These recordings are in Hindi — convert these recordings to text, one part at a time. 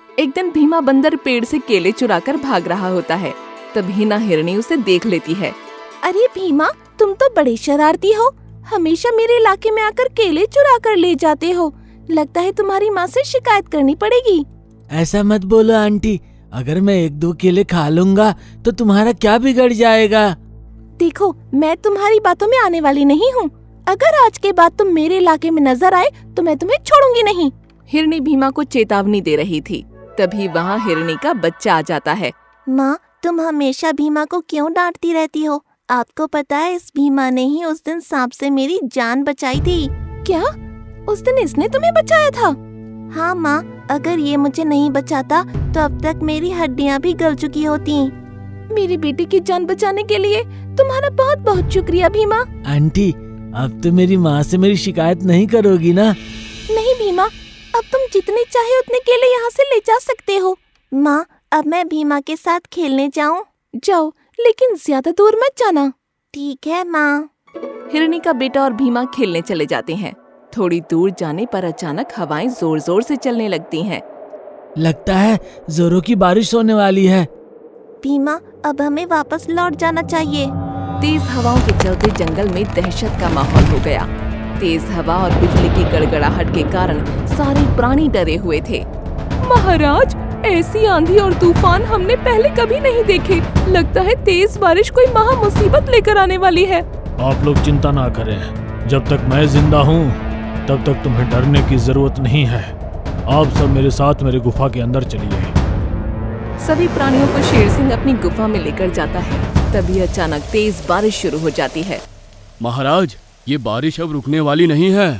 एक दिन भीमा बंदर पेड़ से केले चुराकर भाग रहा होता है। तब हिना हिरनी उसे देख लेती है। अरे भीमा, तुम तो बड़े शरारती हो। हमेशा मेरे इलाके में आकर केले चुरा कर ले जाते हो। लगता है तुम्हारी माँ से शिकायत करनी पड़ेगी। ऐसा मत बोलो आंटी, अगर मैं 1-2 केले खा लूंगा तो तुम्हारा क्या बिगड़ जाएगा। देखो, मैं तुम्हारी बातों में आने वाली नहीं हूँ। अगर आज के बाद तुम मेरे इलाके में नजर आए तो मैं तुम्हें छोड़ूंगी नहीं। हिरनी भीमा को चेतावनी दे रही थी। तभी वहाँ हिरनी का बच्चा आ जाता है। माँ, तुम हमेशा भीमा को क्यों डांटती रहती हो? आपको पता है, इस भीमा ने ही उस दिन सांप से मेरी जान बचाई थी। क्या? उस दिन इसने तुम्हें बचाया था? हाँ माँ, अगर ये मुझे नहीं बचाता तो अब तक मेरी हड्डियाँ भी गल चुकी होती। मेरी बेटी की जान बचाने के लिए तुम्हारा बहुत बहुत शुक्रिया भीमा। आंटी, अब तो मेरी माँ से मेरी शिकायत नहीं करोगी ना? नहीं भीमा, अब तुम जितने चाहे उतने केले यहाँ से ले जा सकते हो। माँ, अब मैं भीमा के साथ खेलने जाऊँ? जाओ, लेकिन ज्यादा दूर मत जाना। ठीक है माँ। हिरनी का बेटा और भीमा खेलने चले जाते हैं। थोड़ी दूर जाने पर अचानक हवाएं जोर जोर से चलने लगती हैं। लगता है जोरों की बारिश होने वाली है। भीमा, अब हमें वापस लौट जाना चाहिए। तेज हवाओं के चलते जंगल में दहशत का माहौल हो गया। तेज हवा और बिजली की गड़गड़ाहट के कारण सारे प्राणी डरे हुए थे। महाराज, ऐसी आंधी और तूफान हमने पहले कभी नहीं देखे। लगता है तेज बारिश कोई महा मुसीबत लेकर आने वाली है। आप लोग चिंता ना करें, जब तक मैं जिंदा हूँ तब तक तुम्हें डरने की जरूरत नहीं है। आप सब मेरे साथ मेरे गुफा के अंदर चलिए। सभी प्राणियों को शेर सिंह अपनी गुफा में लेकर जाता है। तभी अचानक तेज बारिश शुरू हो जाती है। महाराज, ये बारिश अब रुकने वाली नहीं है।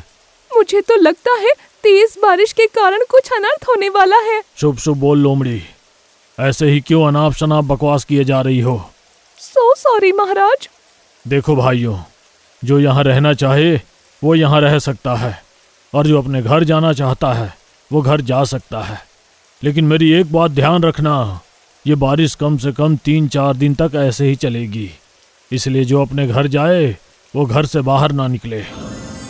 मुझे तो लगता है तेज बारिश के कारण कुछ अनर्थ होने वाला है। शुभ शुभ बोल लोमड़ी, ऐसे ही क्यों अनाप शनाप बकवास किए जा रही हो? सो सॉरी महाराज। देखो भाइयों, जो यहाँ रहना चाहे वो यहाँ रह सकता है, और जो अपने घर जाना चाहता है वो घर जा सकता है। लेकिन मेरी एक बात ध्यान रखना, ये बारिश कम से कम 3-4 दिन तक ऐसे ही चलेगी। इसलिए जो अपने घर जाए वो घर से बाहर ना निकले।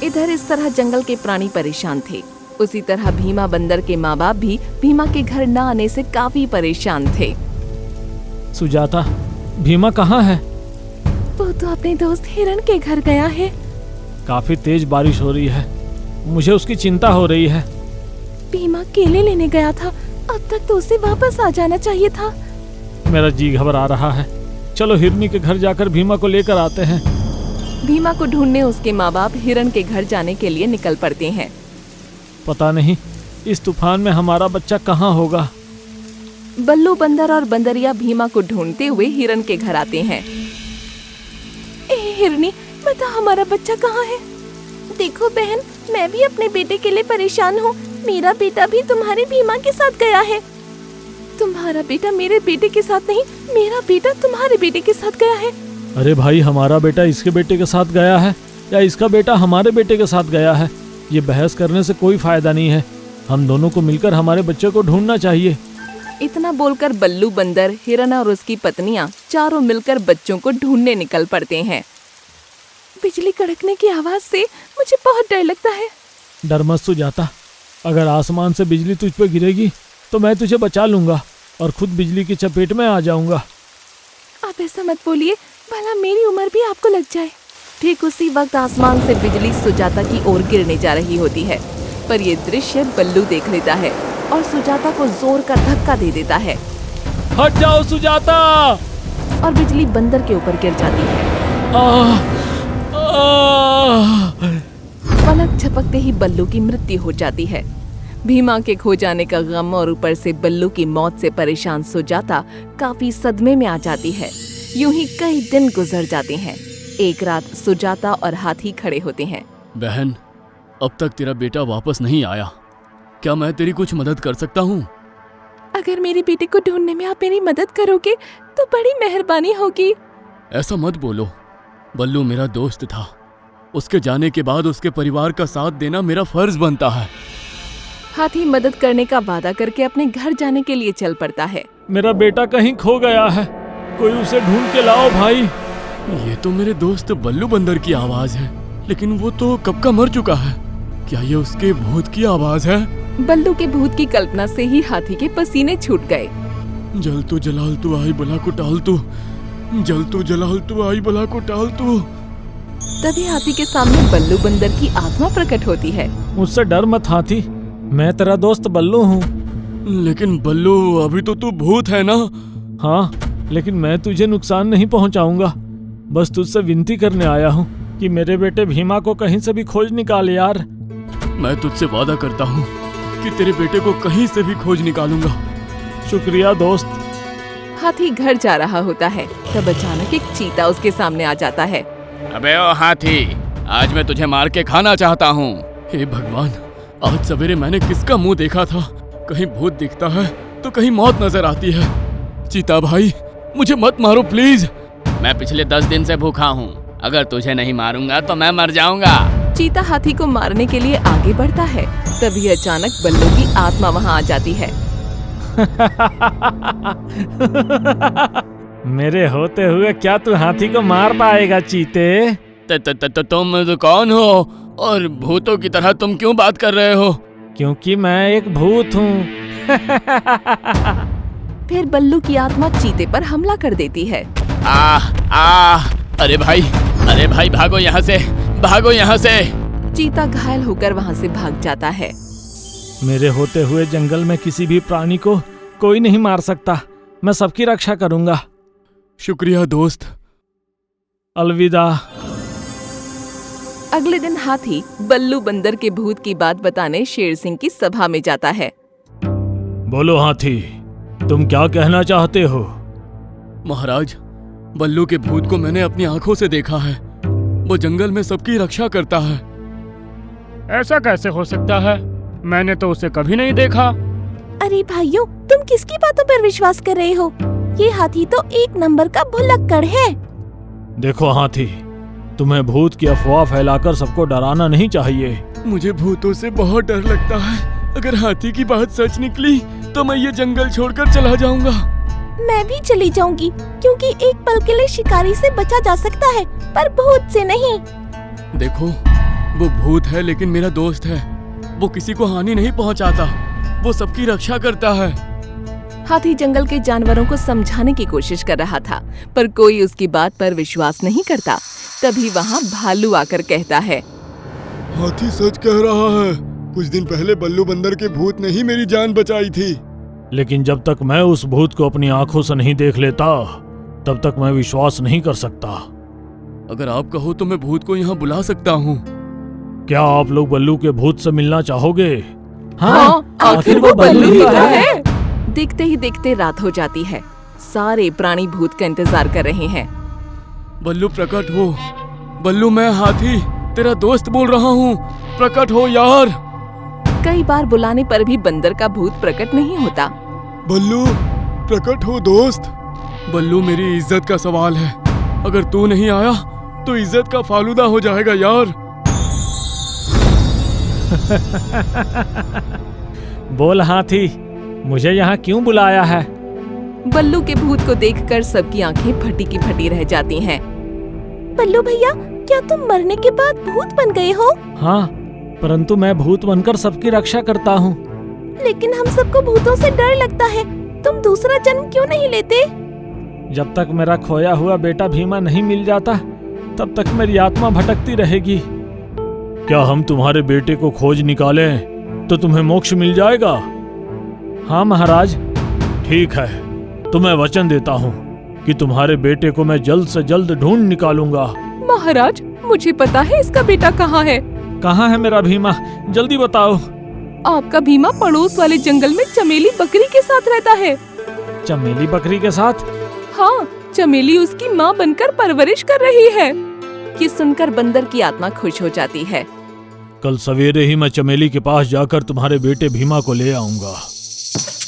इधर इस तरह जंगल के प्राणी परेशान थे। उसी तरह भीमा बंदर के माँ बाप भी भीमा के घर न आने से काफी परेशान थे। सुजाता, भीमा कहाँ है? वो तो अपने दोस्त हिरन के घर गया है। काफी तेज बारिश हो रही है, मुझे उसकी चिंता हो रही है। भीमा केले लेने गया था, अब तक तो उसे वापस आ जाना चाहिए था। मेरा जी घबरा रहा है। चलो हिरनी के घर जाकर भीमा को लेकर आते हैं। भीमा को ढूंढने उसके माँ बाप हिरन के घर जाने के लिए निकल पड़ते हैं। पता नहीं इस तूफान में हमारा बच्चा कहाँ होगा। बल्लू बंदर और बंदरिया भीमा को ढूंढते हुए हिरन के घर आते हैं। हिरनी, बता हमारा बच्चा कहाँ है? देखो बहन, मैं भी अपने बेटे के लिए परेशान हूँ। मेरा बेटा भी तुम्हारे भीमा के साथ गया है। तुम्हारा बेटा मेरे बेटे के साथ नहीं, मेरा बेटा तुम्हारे बेटे के साथ गया है। अरे भाई, हमारा बेटा इसके बेटे के साथ गया है या इसका बेटा हमारे बेटे के साथ गया है, ये बहस करने से कोई फायदा नहीं है। हम दोनों को मिलकर हमारे बच्चे को ढूंढना चाहिए। इतना बोलकर बल्लू बंदर, हिरन और उसकी पत्नियां चारों मिलकर बच्चों को ढूंढने निकल पड़ते हैं। बिजली कड़कने की आवाज से मुझे बहुत डर लगता है। डर मत सुजाता, अगर आसमान से बिजली तुझ पे गिरेगी तो मैं तुझे बचा लूंगा और खुद बिजली की चपेट में आ जाऊंगा। आप ऐसा मत बोलिए, भला मेरी उम्र भी आपको लग जाए। ठीक उसी वक्त आसमान से बिजली सुजाता की ओर गिरने जा रही होती है, पर ये दृश्य बल्लू देख लेता है और सुजाता को जोर का धक्का दे देता है। हट जाओ सुजाता! और बिजली बंदर के ऊपर गिर जाती है। पलक झपकते ही बल्लू की मृत्यु हो जाती है। भीमा के खो जाने का गम और ऊपर से बल्लू की मौत से परेशान सुजाता काफी सदमे में आ जाती है। यूं ही कई दिन गुजर जाते हैं। एक रात सुजाता और हाथी खड़े होते हैं। बहन, अब तक तेरा बेटा वापस नहीं आया, क्या मैं तेरी कुछ मदद कर सकता हूँ? अगर मेरे बेटे को ढूंढने में आप मेरी मदद करोगे तो बड़ी मेहरबानी होगी। ऐसा मत बोलो, बल्लू मेरा दोस्त था। उसके जाने के बाद उसके परिवार का साथ देना मेरा फर्ज बनता है। हाथी मदद करने का वादा करके अपने घर जाने के लिए चल पड़ता है। मेरा बेटा कहीं खो गया है, कोई उसे ढूंढ के लाओ भाई। ये तो मेरे दोस्त बल्लू बंदर की आवाज है, लेकिन वो तो कब का मर चुका है। क्या ये उसके भूत की आवाज है? बल्लू के भूत की कल्पना से ही हाथी के पसीने छूट गए। जल तू जलाल तू आई बला को टाल तू, जल तू जलाल तू आई बला को टाल तू। तभी हाथी के सामने बल्लू बंदर की आत्मा प्रकट होती है। मुझसे डर मत हाथी, मैं तेरा दोस्त बल्लू हूँ। लेकिन बल्लू अभी तो तू भूत है ना। हाँ, लेकिन मैं तुझे नुकसान नहीं पहुँचाऊंगा। बस तुझसे विनती करने आया हूँ कि मेरे बेटे भीमा को कहीं से भी खोज निकाल यार। मैं तुझसे वादा करता हूँ कि तेरे बेटे को कहीं से भी खोज निकालूंगा। शुक्रिया दोस्त। हाथी घर जा रहा होता है, तब अचानक एक चीता उसके सामने आ जाता है। अबे ओ हाथी, आज मैं तुझे मार के खाना चाहता हूँ। हे भगवान, आज सवेरे मैंने किसका मुंह देखा था? कहीं भूत दिखता है तो कहीं मौत नजर आती है। चीता भाई, मुझे मत मारो प्लीज। मैं पिछले 10 दिन से भूखा हूँ, अगर तुझे नहीं मारूंगा तो मैं मर जाऊंगा। चीता हाथी को मारने के लिए आगे बढ़ता है, तभी अचानक बल्लू की आत्मा वहाँ आ जाती है। मेरे होते हुए क्या तू हाथी को मार पाएगा चीते? तुम कौन हो और भूतों की तरह तुम क्यों बात कर रहे हो? क्योंकि मैं एक भूत हूँ। फिर बल्लू की आत्मा चीते पर हमला कर देती है। अरे भाई भागो यहाँ से, भागो यहाँ से। चीता घायल होकर वहाँ से भाग जाता है। मेरे होते हुए जंगल में किसी भी प्राणी को कोई नहीं मार सकता। मैं सबकी रक्षा करूंगा। शुक्रिया दोस्त। अलविदा। अगले दिन हाथी बल्लू बंदर के भूत की बात बताने शेर सिंह की सभा में जाता है। बोलो हाथी, तुम क्या कहना चाहते हो? महाराज, बल्लू के भूत को मैंने अपनी आंखों से देखा है। वो जंगल में सबकी रक्षा करता है। ऐसा कैसे हो सकता है? मैंने तो उसे कभी नहीं देखा। अरे भाइयों, तुम किसकी बातों पर विश्वास कर रहे हो? ये हाथी तो 1 नंबर का भुलक्कड़ है। देखो हाथी, तुम्हें भूत की अफवाह फैलाकर सबको डराना नहीं चाहिए। मुझे भूतों से बहुत डर लगता है। अगर हाथी की बात सच निकली तो मैं ये जंगल छोड़कर चला जाऊंगा। मैं भी चली जाऊंगी, क्योंकि एक पल के लिए शिकारी से बचा जा सकता है, पर भूत से नहीं। देखो, वो भूत है लेकिन मेरा दोस्त है। वो किसी को हानि नहीं पहुंचाता, वो सबकी रक्षा करता है। हाथी जंगल के जानवरों को समझाने की कोशिश कर रहा था, पर कोई उसकी बात पर विश्वास नहीं करता। तभी वहाँ भालू आकर कहता है, हाथी सच कह रहा है। कुछ दिन पहले बल्लू बंदर के भूत ने ही मेरी जान बचाई थी। लेकिन जब तक मैं उस भूत को अपनी आंखों से नहीं देख लेता, तब तक मैं विश्वास नहीं कर सकता। अगर आप कहो तो मैं भूत को यहाँ बुला सकता हूँ। क्या आप लोग बल्लू के भूत से मिलना चाहोगे? हाँ, आखिर वो बल्लू ही तो है। देखते ही देखते रात हो जाती है। सारे प्राणी भूत का इंतजार कर रहे हैं। बल्लू प्रकट हो। बल्लू, मैं हाथी तेरा दोस्त बोल रहा हूँ, प्रकट हो यार। कई बार बुलाने पर भी बंदर का भूत प्रकट नहीं होता। बल्लू, प्रकट हो दोस्त। बल्लू, मेरी इज्जत का सवाल है। अगर तू नहीं आया तो इज्जत का फालूदा हो जाएगा यार। बोल हाथी, मुझे यहाँ क्यों बुलाया है? बल्लू के भूत को देखकर सबकी आंखें फटी की फटी रह जाती हैं। बल्लू भैया, क्या तुम मरने के बाद भूत बन गए हो? हाँ, परंतु मैं भूत बनकर सबकी रक्षा करता हूँ। लेकिन हम सबको भूतों से डर लगता है। तुम दूसरा जन्म क्यों नहीं लेते? जब तक मेरा खोया हुआ बेटा भीमा नहीं मिल जाता, तब तक मेरी आत्मा भटकती रहेगी। क्या हम तुम्हारे बेटे को खोज निकालें तो तुम्हें मोक्ष मिल जाएगा? हाँ महाराज। ठीक है, तो मैं वचन देता हूँ कि तुम्हारे बेटे को मैं जल्द से जल्द ढूंढ निकालूंगा। महाराज, मुझे पता है इसका बेटा कहाँ है। कहाँ है मेरा भीमा? जल्दी बताओ। आपका भीमा पड़ोस वाले जंगल में चमेली बकरी के साथ रहता है। चमेली बकरी के साथ? हाँ, चमेली उसकी माँ बनकर परवरिश कर रही है। ये सुनकर बंदर की आत्मा खुश हो जाती है। कल सवेरे ही मैं चमेली के पास जाकर तुम्हारे बेटे भीमा को ले आऊंगा।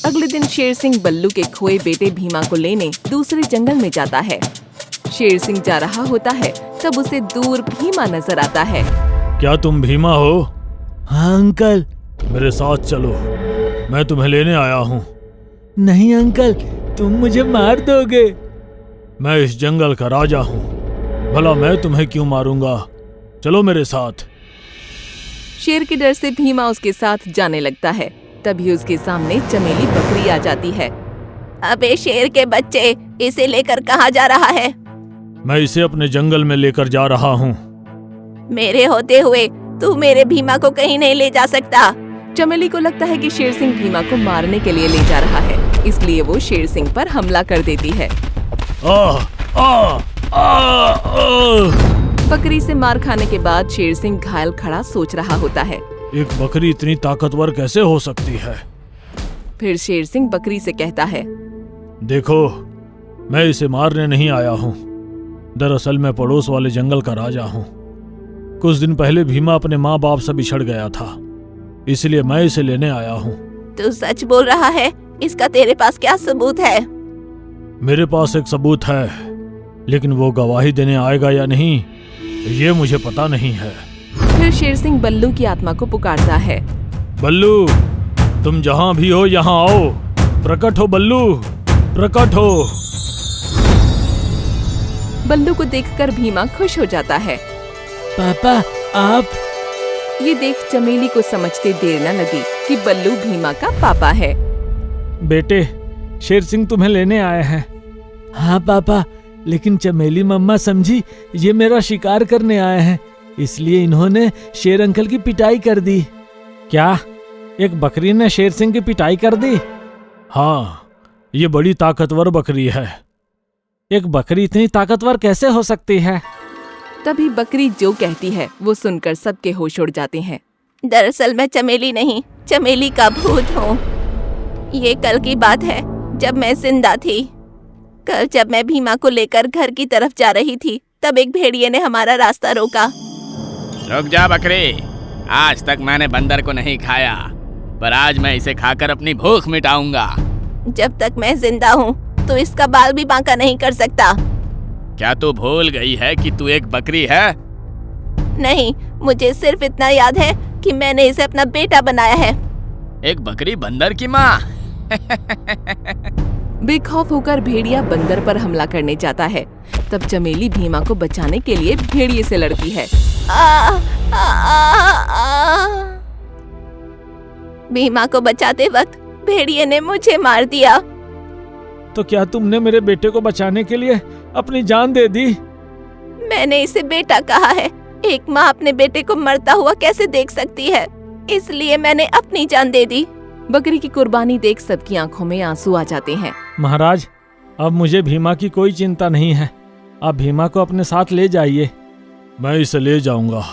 अगले दिन शेर सिंह बल्लू के खोए बेटे भीमा को लेने दूसरे जंगल में जाता है। शेर सिंह जा रहा होता है, तब उसे दूर भीमा नजर आता है। क्या तुम भीमा हो? हाँ अंकल। मेरे साथ चलो, मैं तुम्हें लेने आया हूँ। नहीं अंकल, तुम मुझे मार दोगे। मैं इस जंगल का राजा हूँ, भला मैं तुम्हें क्यों मारूंगा? चलो मेरे साथ। शेर के डर से भीमा उसके साथ जाने लगता है। तभी उसके सामने चमेली बकरी आ जाती है। अबे शेर के बच्चे, इसे लेकर कहाँ जा रहा है? मैं इसे अपने जंगल में लेकर जा रहा हूँ। मेरे होते हुए तू मेरे भीमा को कहीं नहीं ले जा सकता। चमेली को लगता है कि शेर सिंह भीमा को मारने के लिए ले जा रहा है, इसलिए वो शेर सिंह पर हमला कर देती है। बकरी से मार खाने के बाद शेर सिंह घायल खड़ा सोच रहा होता है। एक बकरी इतनी ताकतवर कैसे हो सकती है? फिर शेर सिंह बकरी से कहता है, देखो, मैं इसे मारने नहीं आया हूँ। दरअसल मैं पड़ोस वाले जंगल का राजा हूँ। कुछ दिन पहले भीमा अपने माँ बाप से बिछड़ गया था, इसलिए मैं इसे लेने आया हूँ। तू सच बोल रहा है? इसका तेरे पास क्या सबूत है? मेरे पास एक सबूत है, लेकिन वो गवाही देने आएगा या नहीं, ये मुझे पता नहीं है। फिर शेर सिंह बल्लू की आत्मा को पुकारता है। बल्लू, तुम जहाँ भी हो यहाँ आओ। प्रकट हो बल्लू, प्रकट हो। बल्लू को देखकर भीमा खुश हो जाता है। पापा, आप? ये देख चमेली को समझते देर न लगी कि बल्लू भीमा का पापा है। बेटे, शेर सिंह तुम्हें लेने आए हैं। हाँ पापा, लेकिन चमेली मम्मा समझी ये मेरा शिकार करने आए हैं, इसलिए इन्होंने शेर अंकल की पिटाई कर दी। क्या एक बकरी ने शेर सिंह की पिटाई कर दी? हाँ, ये बड़ी ताकतवर बकरी है। एक बकरी इतनी ताकतवर कैसे हो सकती है? तभी बकरी जो कहती है वो सुनकर सबके होश उड़ जाते हैं। दरअसल मैं चमेली नहीं, चमेली का भूत हूँ। ये कल की बात है, जब मैं जिंदा थी। कल जब मैं भीमा को लेकर घर की तरफ जा रही थी, तब एक भेड़िए ने हमारा रास्ता रोका। रुक जा बकरी, आज तक मैंने बंदर को नहीं खाया, पर आज मैं इसे खाकर अपनी भूख मिटाऊंगा। जब तक मैं जिंदा हूँ तो इसका बाल भी बांका नहीं कर सकता। क्या तू भूल गई है कि तू एक बकरी है? नहीं, मुझे सिर्फ इतना याद है कि मैंने इसे अपना बेटा बनाया है। एक बकरी बंदर की माँ। बेखौफ होकर भेड़िया बंदर पर हमला करने जाता है। तब चमेली भीमा को बचाने के लिए भेड़िए से लड़ती है। भीमा को बचाते वक्त भेड़िए ने मुझे मार दिया। तो क्या तुमने मेरे बेटे को बचाने के लिए अपनी जान दे दी? मैंने इसे बेटा कहा है। एक माँ अपने बेटे को मरता हुआ कैसे देख सकती है, इसलिए मैंने अपनी जान दे दी। बकरी की कुर्बानी देख सबकी आंखों में आंसू आ जाते हैं। महाराज, अब मुझे भीमा की कोई चिंता नहीं है। आप भीमा को अपने साथ ले जाइए। मैं इसे ले जाऊंगा,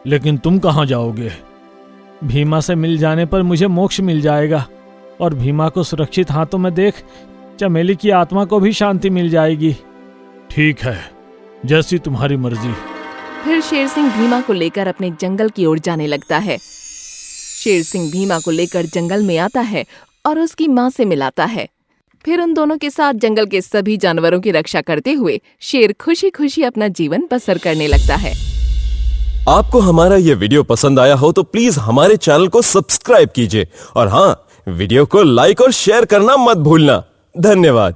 लेकिन तुम कहाँ जाओगे? भीमा से मिल जाने पर मुझे मोक्ष मिल जाएगा और भीमा को सुरक्षित हाथों में देख चमेली की आत्मा को भी शांति मिल जाएगी। ठीक है, जैसी तुम्हारी मर्जी। फिर शेर सिंह भीमा को लेकर अपने जंगल की ओर जाने लगता है। शेर सिंह भीमा को लेकर जंगल में आता है और उसकी माँ से मिलाता है। फिर उन दोनों के साथ जंगल के सभी जानवरों की रक्षा करते हुए शेर खुशी खुशी अपना जीवन बसर करने लगता है। आपको हमारा ये वीडियो पसंद आया हो तो प्लीज हमारे चैनल को सब्सक्राइब कीजिए और हाँ, वीडियो को लाइक और शेयर करना मत भूलना। धन्यवाद।